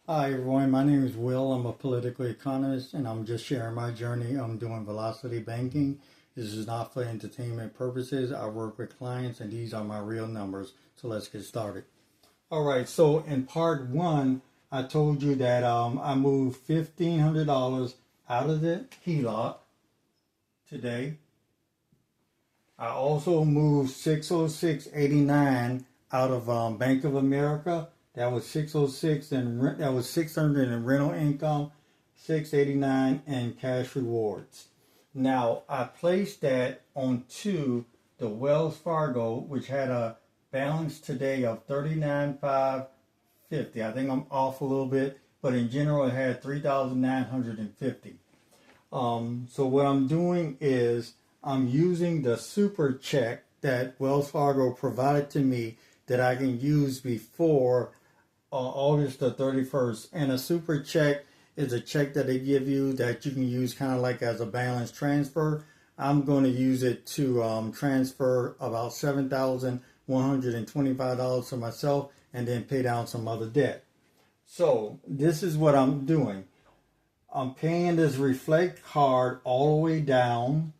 Hi everyone, my name is Will. I'm a political economist and I'm just sharing my journey. I'm doing velocity banking. This is not for entertainment purposes. I work with clients and these are my real numbers. So let's get started. Alright, so in part one, I told you that I moved $1,500 out of the HELOC today. I also moved $606.89 out of Bank of America. That was 606 and that was 600 in rental income, 689 in cash rewards. Now I placed that onto the Wells Fargo, which had a balance today of $39,550. I think I'm off a little bit, but in general it had $3,950. So what I'm doing is I'm using the super check that Wells Fargo provided to me that I can use before August the 31st. And a super check is a check that they give you that you can use kind of like as a balance transfer. I'm going to use it to transfer about $7,125 to myself and then pay down some other debt. So this is what I'm doing. I'm paying this Reflect card all the way down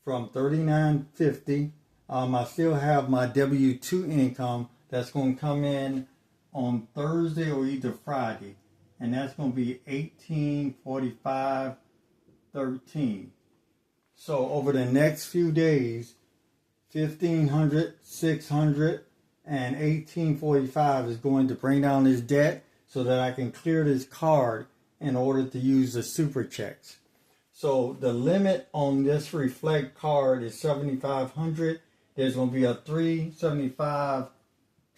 from $39.50. I still have my W-2 income that's going to come in on Thursday or either Friday, and that's going to be $1,845.13. So over the next few days, $1,500, $600, and $1,845 is going to bring down this debt so that I can clear this card in order to use the SuperChecks. So the limit on this Reflect card is $7,500. There's going to be a $375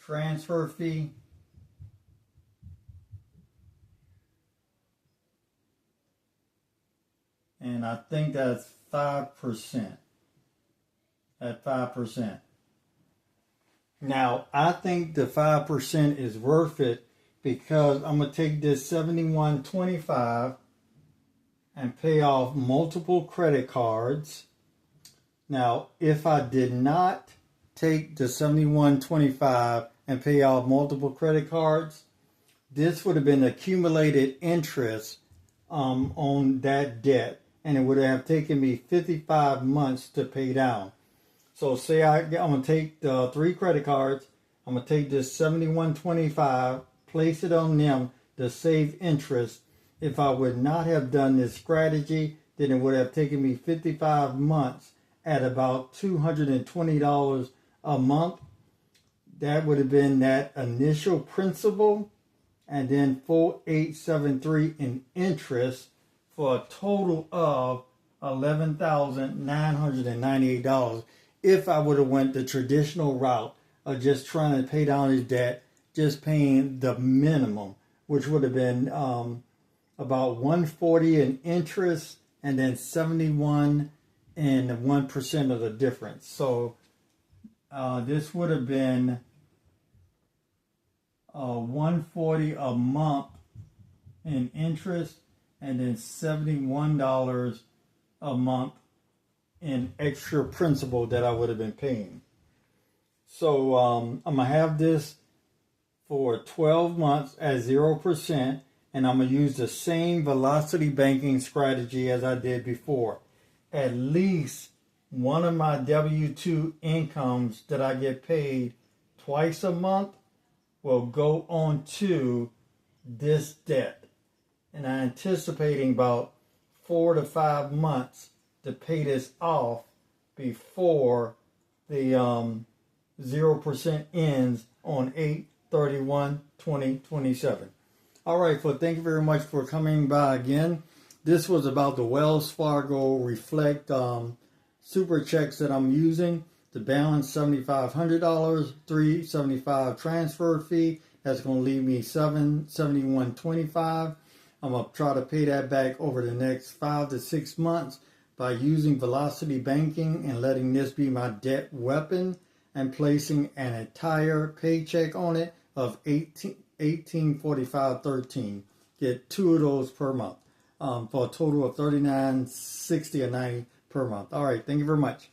transfer fee. And I think that's 5%. At 5%. Now, I think the 5% is worth it because I'm going to take this $71.25 and pay off multiple credit cards. Now, if I did not take the $71.25 and pay off multiple credit cards, this would have been accumulated interest on that debt, and it would have taken me 55 months to pay down. So say I'm going to take the 3 credit cards, I'm going to take this $71.25, place it on them to save interest. If I would not have done this strategy, then it would have taken me 55 months at about $220 a month. That would have been that initial principal and then $4,873 in interest for a total of $11,998 if I would have went the traditional route of just trying to pay down his debt, just paying the minimum, which would have been about $140 in interest and then $71 and 1% of the difference. So this would have been $140 a month in interest and then $71 a month in extra principal that I would have been paying. So I'm going to have this for 12 months at 0%, and I'm going to use the same velocity banking strategy as I did before. At least one of my W-2 incomes that I get paid twice a month will go on to this debt. And I'm anticipating about 4 to 5 months to pay this off before the 0% ends on 8/31/2027. All right, well, thank you very much for coming by again. This was about the Wells Fargo Reflect super checks that I'm using. The balance $7,500, $375 transfer fee. That's going to leave me $771.25. I'm going to try to pay that back over the next 5 to 6 months by using velocity banking and letting this be my debt weapon and placing an entire paycheck on it of $1845.13. Get 2 of those per month for a total of $39.60 or $90 per month. All right, thank you very much.